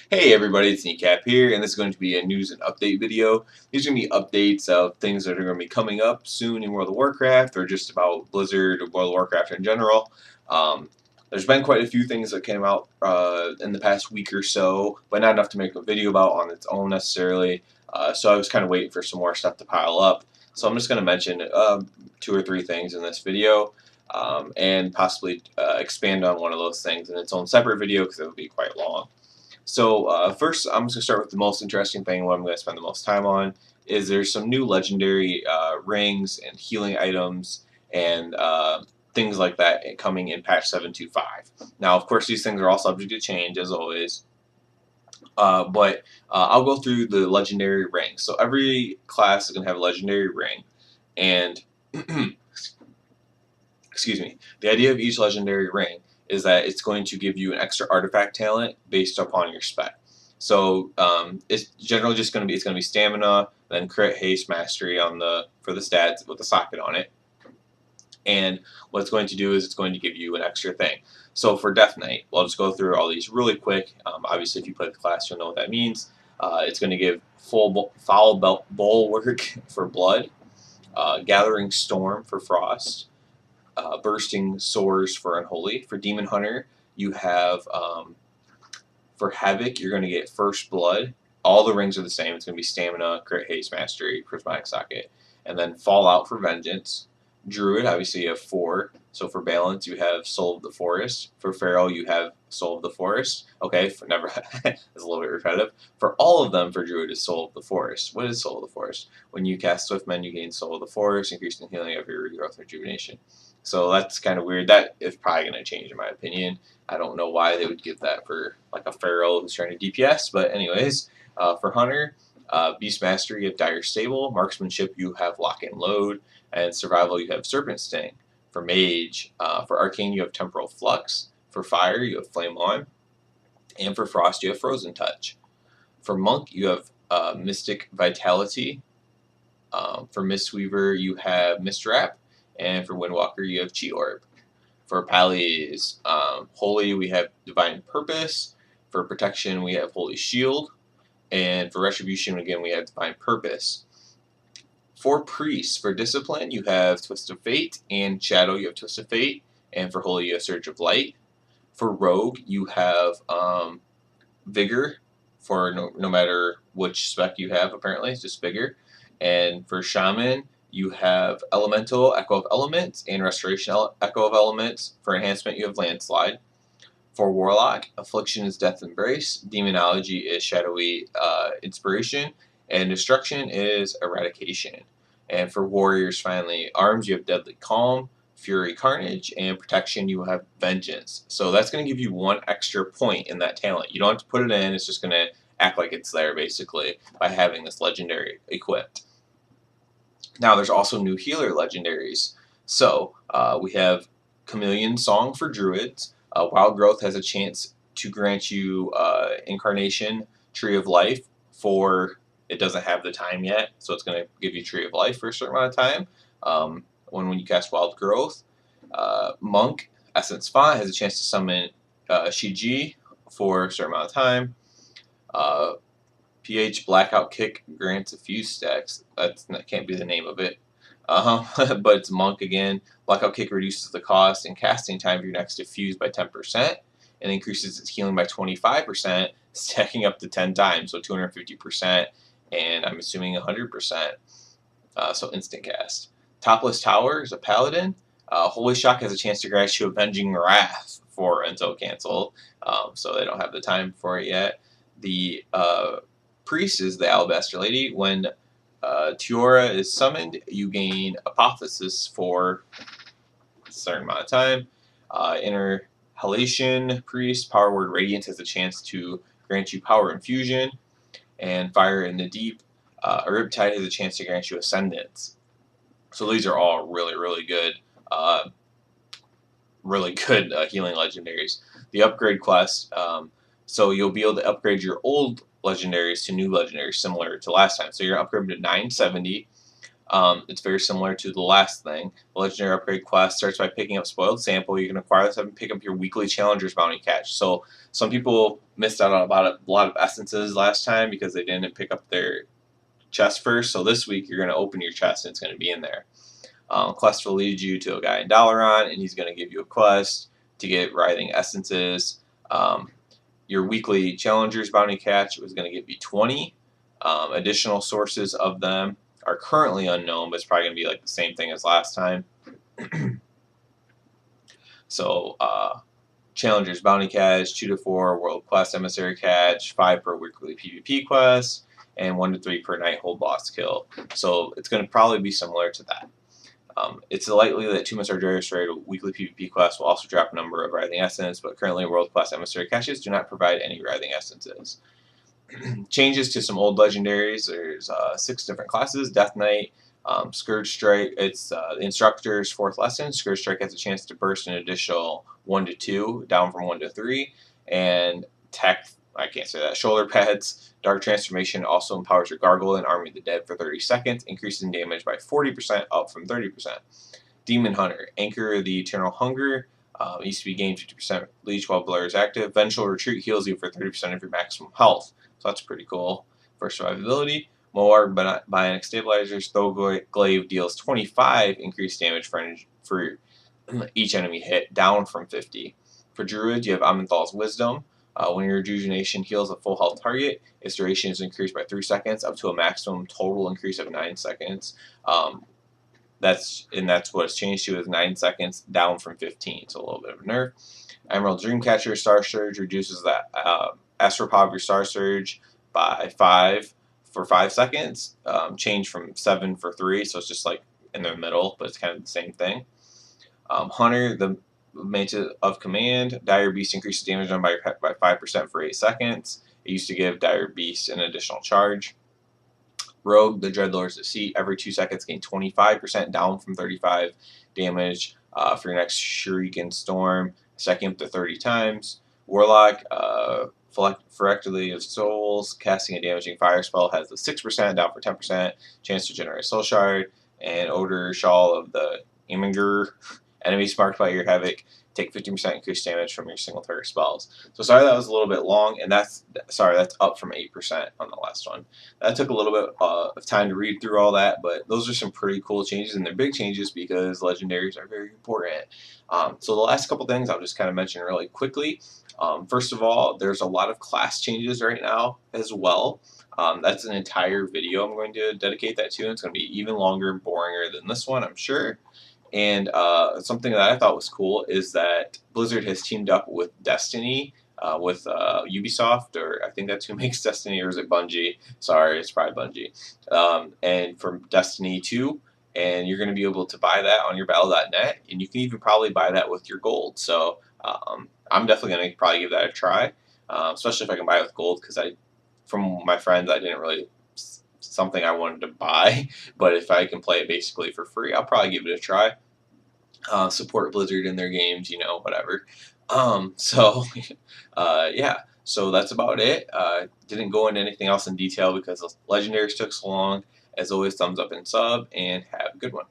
Hey everybody, it's Kneecap here, and this is going to be a news and update video. These are going to be updates of things that are going to be coming up soon in World of Warcraft, or just about Blizzard or World of Warcraft in general. Um, there's been quite a few things that came out in the past week or so, but not enough to make a video about on its own necessarily. So I was kind of waiting for some more stuff to pile up. So I'm just going to mention two or three things in this video. And possibly expand on one of those things in its own separate video because it would be quite long. So first, I'm just going to start with the most interesting thing, what I'm going to spend the most time on, is there's some new legendary rings and healing items and things like that coming in patch 725. Now, of course, these things are all subject to change, as always, but I'll go through the legendary rings. So every class is going to have a legendary ring, and excuse me, the idea of each legendary ring is that it's going to give you an extra artifact talent based upon your spec. So it's generally just going to be stamina, then crit, haste, mastery on for the stats with the socket on it. And what it's going to do is it's going to give you an extra thing. So for Death Knight, well, I'll just go through all these really quick. Obviously, if you play the class, you'll know what that means. It's going to give foul bulwark for blood, gathering storm for frost, bursting sores for unholy. For Demon Hunter, you have for Havoc, you're going to get First Blood. All the rings are the same. It's going to be Stamina, Crit, Haste, Mastery, Prismatic Socket. And then Fallout for Vengeance. Druid, obviously you have 4. So for Balance, you have Soul of the Forest. For Feral, you have Soul of the Forest. Okay, it's a little bit repetitive. For all of them, for Druid, is Soul of the Forest. What is Soul of the Forest? When you cast Swiftmend, you gain Soul of the Forest, increasing healing of your regrowth and rejuvenation. So that's kind of weird. That is probably going to change in my opinion. I don't know why they would give that for like a Feral who's trying to DPS, but anyways, for Hunter, Beast Mastery, you have Dire Stable. Marksmanship, you have Lock and Load. And Survival, you have Serpent Sting. For Mage, for Arcane, you have Temporal Flux. For Fire, you have Flame On. And for Frost, you have Frozen Touch. For Monk, you have Mystic Vitality. For Mistweaver, you have Mist Wrap. And for Windwalker, you have Chi Orb. For Pallies, Holy, we have Divine Purpose. For Protection, we have Holy Shield. And for Retribution, again, we have Divine Purpose. For Priests, for Discipline, you have Twist of Fate. And Shadow, you have Twist of Fate. And for Holy, you have Surge of Light. For Rogue, you have Vigor. For no matter which spec you have, apparently, it's just Vigor. And for Shaman, you have Elemental, Echo of Elements, and Restoration, Echo of Elements. For Enhancement, you have Landslide. For Warlock, Affliction is Death Embrace. Demonology is Shadowy Inspiration. And Destruction is Eradication. And for Warriors, finally, Arms, you have Deadly Calm, Fury Carnage, and Protection, you have Vengeance. So that's going to give you 1 extra point in that talent. You don't have to put it in, it's just going to act like it's there, basically, by having this legendary equipped. Now, there's also new healer legendaries. So, we have Chameleon Song for Druids. Wild Growth has a chance to grant you Incarnation, Tree of Life for... It doesn't have the time yet, so it's going to give you Tree of Life for a certain amount of time when you cast Wild Growth. Monk, Essence Font, has a chance to summon Shiji for a certain amount of time. PH Blackout Kick grants a few stacks. That can't be the name of it. But it's Monk again. Blackout Kick reduces the cost and casting time of your next Diffuse by 10% and increases its healing by 25%, stacking up to 10 times, so 250%. And I'm assuming 100%, so instant cast. Topless Tower is a Paladin. Holy Shock has a chance to grant you Avenging Wrath until cancel, so they don't have the time for it yet. The Priest is the Alabaster Lady. When Tiora is summoned, you gain Apotheosis for a certain amount of time. Inhalation Priest, Power Word Radiance, has a chance to grant you Power Infusion. And Fire in the Deep, Riptide has a chance to grant you Ascendance. So these are all really, really good healing legendaries. The upgrade quest, so you'll be able to upgrade your old legendaries to new legendaries similar to last time. So you're upgraded to 970. It's very similar to the last thing. The Legendary Upgrade quest starts by picking up Spoiled Sample. You can acquire this and pick up your weekly Challengers Bounty catch. So some people missed out on about a lot of essences last time because they didn't pick up their chest first. So this week you're going to open your chest and it's going to be in there. Quest will lead you to a guy in Dalaran, and he's going to give you a quest to get Writhing Essences. Your weekly Challengers Bounty catch was going to give you 20. Additional sources of them are currently unknown, but it's probably going to be like the same thing as last time. So, Challengers Bounty catch, 2 to 4 World Quest Emissary catch, 5 per weekly PvP quest, and 1 to 3 per night hold boss kill. So it's going to probably be similar to that. It's likely that 2 Emissary weekly PvP quests will also drop a number of Writhing Essence, but currently World Quest Emissary caches do not provide any Writhing Essences. Changes to some old legendaries. There's 6 different classes. Death Knight, Scourge Strike. It's the instructor's 4th lesson. Scourge Strike has a chance to burst an additional 1 to 2, down from 1 to 3. And I can't say that. Shoulder Pads. Dark Transformation also empowers your Gargoyle and Army of the Dead for 30 seconds, increasing damage by 40%, up from 30%. Demon Hunter. Anchor the Eternal Hunger. It used to be gain 50% leech while Blur is active. Vengeful Retreat heals you for 30% of your maximum health. So that's pretty cool for survivability. Moarg Bionic Stabilizers. Glaive deals 25 increased damage for each enemy hit, down from 50. For Druid, you have Amanthal's Wisdom. When your rejuvenation heals a full health target, its duration is increased by 3 seconds, up to a maximum total increase of 9 seconds. That's what it's changed to, is 9 seconds, down from 15, so a little bit of a nerf. Emerald Dreamcatcher Star Surge reduces that Astropod of your Star Surge by 5 for 5 seconds. Change from 7 for 3, so it's just like in the middle, but it's kind of the same thing. Hunter, the Manta of Command. Dire Beast increases damage done by your pet by 5% for 8 seconds. It used to give Dire Beast an additional charge. Rogue, the Dreadlord's Deceit. Every 2 seconds gain 25%, down from 35 damage for your next Shuriken Storm. Second up to 30 times. Warlock, Phylactery of Souls. Casting a damaging fire spell has a 6%, down for 10%. Chance to generate Soul Shard. And Odor Shawl of the Iminger. Enemies marked by your Havoc take 50% increased damage from your single target spells. So sorry that was a little bit long, and that's up from 8% on the last one. That took a little bit of time to read through all that, but those are some pretty cool changes, and they're big changes because legendaries are very important. So the last couple things I'll just kind of mention really quickly. First of all, there's a lot of class changes right now as well. That's an entire video I'm going to dedicate that to, and it's going to be even longer and boringer than this one, I'm sure. And something that I thought was cool is that Blizzard has teamed up with Destiny, with Ubisoft, or I think that's who makes Destiny, or is it Bungie? Sorry, it's probably Bungie. And from Destiny 2, and you're going to be able to buy that on your Battle.net, and you can even probably buy that with your gold. So I'm definitely going to probably give that a try, especially if I can buy it with gold, because from my friends, I didn't really something I wanted to buy, but if I can play it basically for free, I'll probably give it a try. Support Blizzard in their games, whatever. Yeah, so that's about it. Didn't go into anything else in detail because the legendaries took so long. As always, thumbs up and sub, and have a good one.